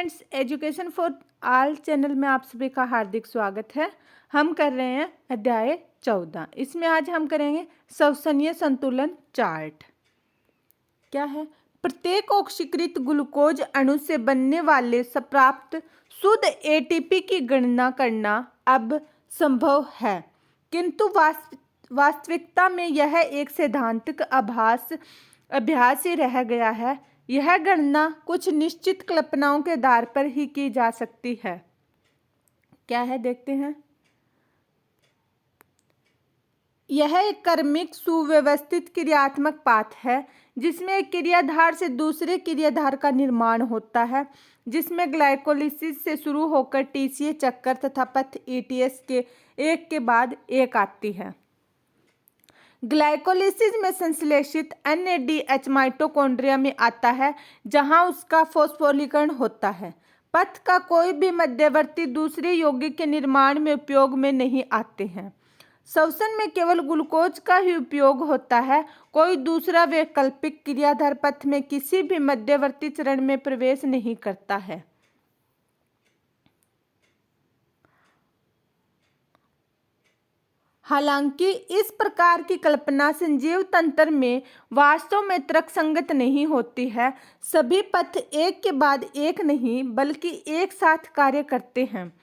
Friends, education for all channel में आप सभी का हार्दिक स्वागत है। हम कर रहे हैं अध्याय 14। इसमें आज हम करेंगे श्वसनीय संतुलन चार्ट। क्या है? प्रत्येक ऑक्सीकृत ग्लूकोज अणु से बनने वाले प्राप्त शुद्ध एटीपी की गणना करना अब संभव है, किंतु वास्तविकता में यह एक सैद्धांतिक अभ्यास ही रह गया है। यह गणना कुछ निश्चित कल्पनाओं के आधार पर ही की जा सकती है। क्या है, देखते हैं। यह एक क्रमिक सुव्यवस्थित क्रियात्मक पाथ है जिसमें एक क्रियाधार से दूसरे क्रियाधार का निर्माण होता है, जिसमें ग्लाइकोलिसिस से शुरू होकर टीसीए चक्कर तथा पथ ईटीएस के एक के बाद एक आती है। ग्लाइकोलिसिस में संश्लेषित एनएडीएच माइटोकॉन्ड्रिया में आता है, जहां उसका फॉस्फोरीकरण होता है। पथ का कोई भी मध्यवर्ती दूसरे यौगिक के निर्माण में उपयोग में नहीं आते हैं। श्वसन में केवल ग्लूकोज का ही उपयोग होता है। कोई दूसरा वैकल्पिक क्रियाधार पथ में किसी भी मध्यवर्ती चरण में प्रवेश नहीं करता है। हालांकि इस प्रकार की कल्पना संजीव तंत्र में वास्तव में तर्कसंगत नहीं होती है। सभी पथ एक के बाद एक नहीं बल्कि एक साथ कार्य करते हैं।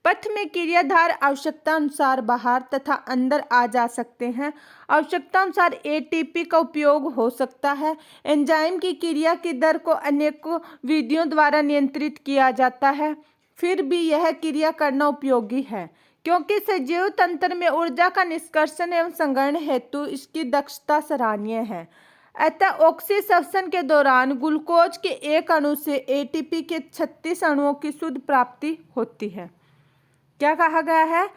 पथ में क्रियाधार आवश्यकता अनुसार बाहर तथा अंदर आ जा सकते हैं। आवश्यकता अनुसार एटीपी का उपयोग हो सकता है। एंजाइम की क्रिया की दर को अनेकों विधियों द्वारा नियंत्रित किया जाता है। फिर भी यह क्रिया करना उपयोगी है, क्योंकि सजीव तंत्र में ऊर्जा का निष्कर्षण एवं संग्रहण हेतु इसकी दक्षता सराहनीय है। अतः ऑक्सीश्वसन के दौरान ग्लूकोज के एक अणु से एटीपी के 36 अणुओं की शुद्ध प्राप्ति होती है। क्या कहा गया है?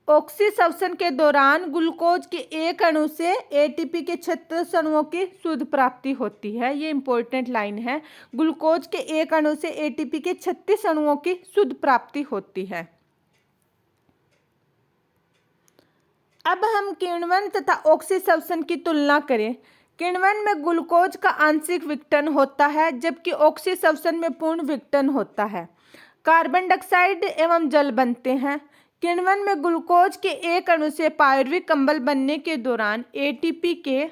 ऑक्सीश्वसन के दौरान ग्लूकोज के एक अणु से एटीपी के 36 अणुओं की शुद्ध प्राप्ति होती है। ये इंपॉर्टेंट लाइन है। ग्लूकोज के एक अणु से एटीपी के 36 अणुओं की शुद्ध प्राप्ति होती है। अब हम किण्वन तथा ऑक्सीश्वसन की तुलना करें। किण्वन में ग्लूकोज का आंशिक विघटन होता है, जबकि ऑक्सीश्वसन में पूर्ण विघटन होता है। कार्बन डाइऑक्साइड एवं जल बनते हैं। किण्वन में ग्लूकोज के एक अणु से पायरुविक अम्ल बनने के दौरान एटीपी के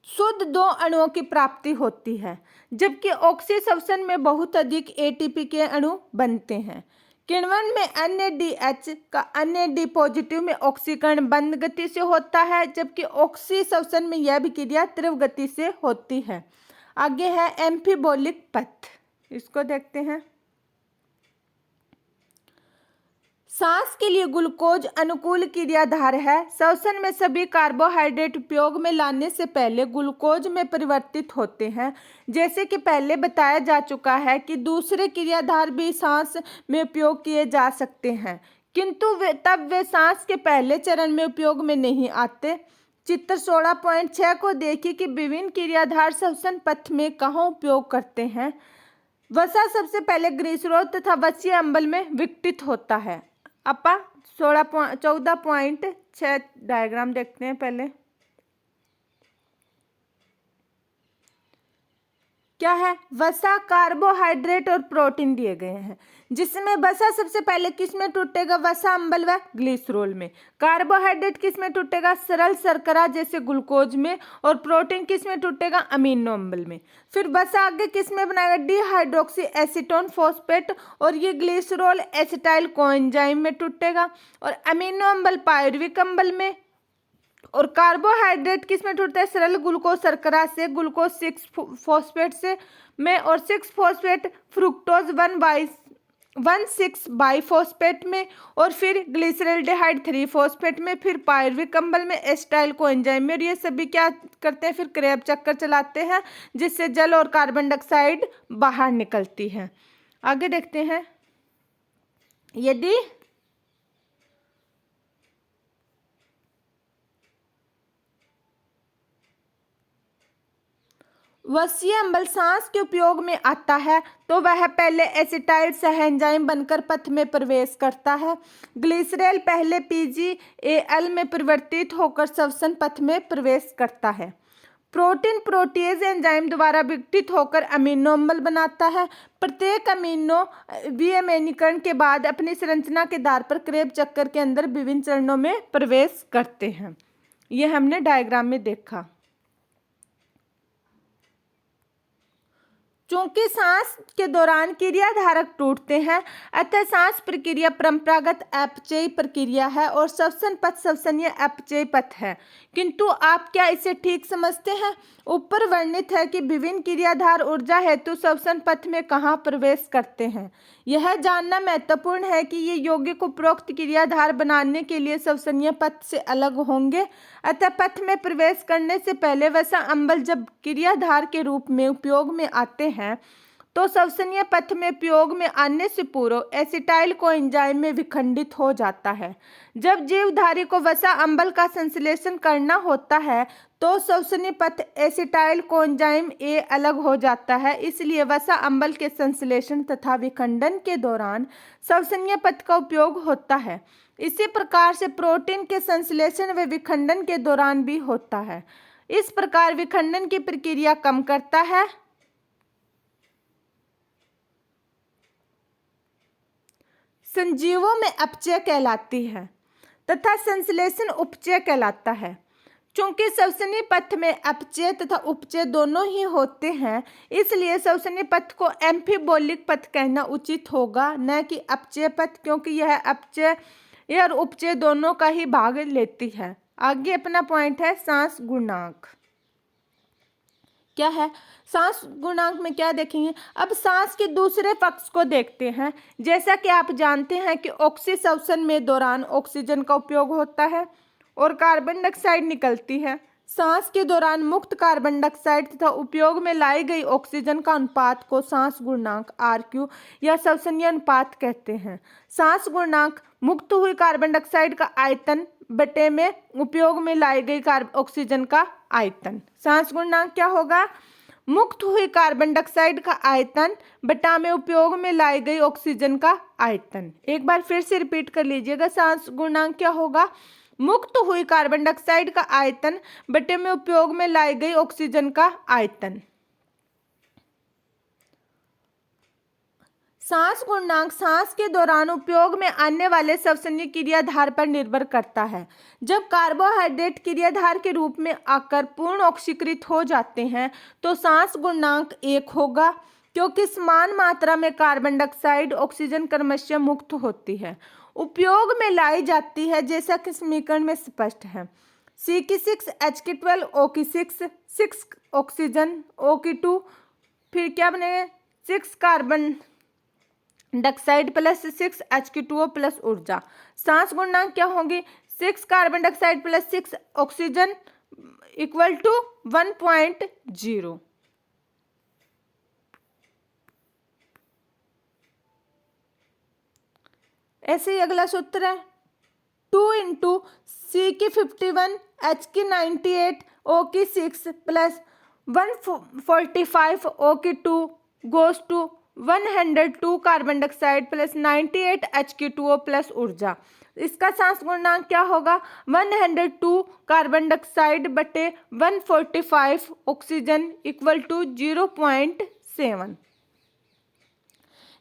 शुद्ध 2 अणुओं की प्राप्ति होती है, जबकि ऑक्सीश्वसन में बहुत अधिक एटीपी के अणु बनते हैं। किण्वन में NADH का NAD पॉजिटिव में ऑक्सीकरण बंद गति से होता है, जबकि ऑक्सीश्वसन में यह भी क्रिया तीव्र गति से होती है। आगे है एम्फीबोलिक पथ, इसको देखते हैं। सांस के लिए ग्लूकोज अनुकूल क्रियाधार है। श्वसन में सभी कार्बोहाइड्रेट उपयोग में लाने से पहले ग्लूकोज में परिवर्तित होते हैं। जैसे कि पहले बताया जा चुका है कि दूसरे क्रियाधार भी सांस में उपयोग किए जा सकते हैं, किंतु वे सांस के पहले चरण में उपयोग में नहीं आते। चित्र 16.6 को देखिए कि विभिन्न क्रियाधार श्वसन पथ में कहाँ उपयोग करते हैं। वसा सबसे पहले ग्लिसरॉल तथा वसीय अम्ल में विघटित होता है। अपा 14.6 डायग्राम देखते हैं पहले। क्या है? वसा, कार्बोहाइड्रेट और प्रोटीन दिए गए हैं, जिसमें वसा सबसे पहले किस में टूटेगा? वसा अम्ल व ग्लिसरॉल में। कार्बोहाइड्रेट किस में टूटेगा? सरल शर्करा जैसे ग्लूकोज में। और प्रोटीन किस में टूटेगा? अमीनो अम्ल में। फिर वसा आगे किस में बनाएगा? डिहाइड्रोक्सी एसीटोन फॉस्फेट, और ये ग्लिसरॉल एसिटाइल कोएंजाइम में टूटेगा। और अमीनो अम्ल पायरुविक अम्ल में। और कार्बोहाइड्रेट किस में टूटता है? सरल ग्लूकोज शर्करा से, ग्लूकोज 6 फॉस्फेट से में, और 6 फॉस्फेट फ्रुक्टोज 1,6 बाइफॉस्फेट में, और फिर ग्लिसरॉल्डिहाइड 3 फॉस्फेट में, फिर पायरुविक अम्ल में, एसिटाइल कोएंजाइम में। और ये सभी क्या करते हैं? फिर क्रेब चक्कर चलाते हैं, जिससे जल और कार्बन डाइऑक्साइड बाहर निकलती है। आगे देखते हैं। यदि वसीय अम्ल सांस के उपयोग में आता है तो वह पहले एसिटाइल सह-एंजाइम बनकर पथ में प्रवेश करता है। ग्लिसरॉल पहले PgAl में परिवर्तित होकर श्वसन पथ में प्रवेश करता है। प्रोटीन प्रोटीएज एंजाइम द्वारा विघटित होकर अमीनो अम्ल बनाता है। प्रत्येक अमीनो विअमीनीकरण के बाद अपनी संरचना के आधार पर क्रेब चक्कर के अंदर विभिन्न चरणों में प्रवेश करते हैं। यह हमने डायग्राम में देखा। चूंकि सांस के दौरान क्रियाधारक टूटते हैं, अतः सांस प्रक्रिया परंपरागत अपचयी प्रक्रिया है और श्वसन पथ श्वसनीय अपचयी पथ है। किंतु आप क्या इसे ठीक समझते हैं? ऊपर वर्णित है कि विभिन्न क्रियाधार ऊर्जा हेतु श्वसन पथ में कहाँ प्रवेश करते हैं। यह जानना महत्वपूर्ण है कि ये यौगिक उपरोक्त क्रियाधार बनाने के लिए श्वसनीय पथ से अलग होंगे। अतः पथ में प्रवेश करने से पहले वसा अम्ल जब क्रियाधार के रूप में उपयोग में आते हैं तो श्वसनीय पथ में उपयोग में आने से पूर्व एसिटाइल कोएंजाइम में विखंडित हो जाता है। जब जीवधारी को वसा अम्ल का संश्लेषण करना होता है तो श्वसनीय पथ एसिटाइल कोएंजाइम ए अलग हो जाता है। इसलिए वसा अम्ल के संश्लेषण तथा विखंडन के दौरान श्वसनीय पथ का उपयोग होता है। इसी प्रकार से प्रोटीन के संश्लेषण व विखंडन के दौरान भी होता है। इस प्रकार विखंडन की प्रक्रिया कम करता है संजीवों में अपचय कहलाती है तथा संश्लेषण उपचय कहलाता है। चूंकि श्वसनीय पथ में अपचय तथा उपचय दोनों ही होते हैं, इसलिए श्वसनीय पथ को एम्फीबोलिक पथ कहना उचित होगा, न कि अपचय पथ, क्योंकि यह अपचय और उपचय दोनों का ही भाग लेती है। आगे अपना पॉइंट है सांस गुणांक। क्या है सांस गुणांक में क्या देखेंगे? अब सांस के दूसरे पक्ष को देखते हैं। जैसा कि आप जानते हैं कि ऑक्सीश्वसन में दौरान ऑक्सीजन का उपयोग होता है और कार्बन डाइऑक्साइड निकलती है। सांस के दौरान मुक्त कार्बन डाइऑक्साइड तथा उपयोग में लाई गई ऑक्सीजन का अनुपात को सांस गुणांक RQ या श्वसनीय अनुपात कहते हैं। सांस गुणांक मुक्त हुई कार्बन डाइऑक्साइड का आयतन बटे में उपयोग में लाई गई ऑक्सीजन का आयतन। सांस गुणांक क्या होगा? मुक्त हुई कार्बन डाइऑक्साइड का आयतन बटा में उपयोग में लाई गई ऑक्सीजन का आयतन। एक बार फिर से रिपीट कर लीजिएगा। सांस गुणांक क्या होगा? मुक्त हुई कार्बन डाइऑक्साइड का आयतन बटे में उपयोग में लाई गई ऑक्सीजन का आयतन। सांस गुणांक सांस के दौरान उपयोग में आने वाले श्वसनीय क्रियाधार पर निर्भर करता है। जब कार्बोहाइड्रेट क्रियाधार के रूप में आकर पूर्ण ऑक्सीकृत हो जाते हैं तो सांस गुणांक 1 होगा, क्योंकि समान मात्रा में कार्बन डाइऑक्साइड ऑक्सीजन क्रमशः मुक्त होती है, उपयोग में लाई जाती है, जैसा कि समीकरण में स्पष्ट है। C6H12O6 6 ऑक्सीजन O2 फिर क्या बनेगा? 6 carbon dioxide plus 6 H2O plus ऊर्जा। सांस गुणांक क्या होगी? 6 carbon dioxide plus 6 oxygen equal to 1.0। ऐसे ही अगला सूत्र है 2 × C51 H98 O6 plus 145 O2 goes to 102 carbon dioxide plus 98 H2O plus ऊर्जा। इसका सांस गुणांक क्या होगा? 102 कार्बन डाइऑक्साइड बटे 145 ऑक्सीजन इक्वल टू 0.7।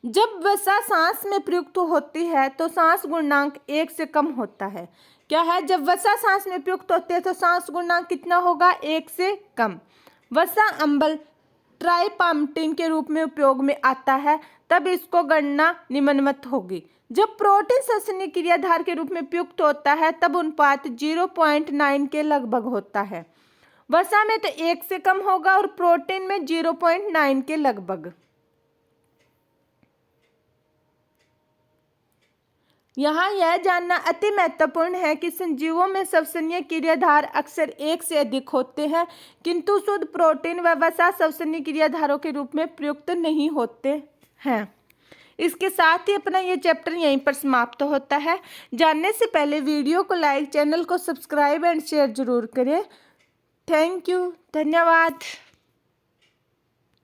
जब वसा सांस में प्रयुक्त होती है तो सांस गुणांक 1 से कम होता है। क्या है? जब वसा सांस में प्रयुक्त होती है तो सांस गुणांक कितना होगा? 1 से कम। वसा अम्ल ट्राइपामटीन के रूप में उपयोग में आता है, तब इसको गणना निम्नवत होगी। जब प्रोटीन श्वसनीय क्रियाधार के रूप में प्रयुक्त होता है तब अनुपात 0.9 के लगभग होता है। वसा में तो 1 से कम होगा और प्रोटीन में 0.9 के लगभग। यहाँ यह जानना अति महत्वपूर्ण है कि संजीवों में श्वसनीय क्रियाधार अक्सर 1 से अधिक होते हैं, किंतु शुद्ध प्रोटीन व वसा श्वसनीय क्रियाधारों के रूप में प्रयुक्त नहीं होते हैं। इसके साथ ही अपना ये चैप्टर यहीं पर समाप्त होता है। जानने से पहले वीडियो को लाइक, चैनल को सब्सक्राइब एंड शेयर जरूर करें। थैंक यू, धन्यवाद।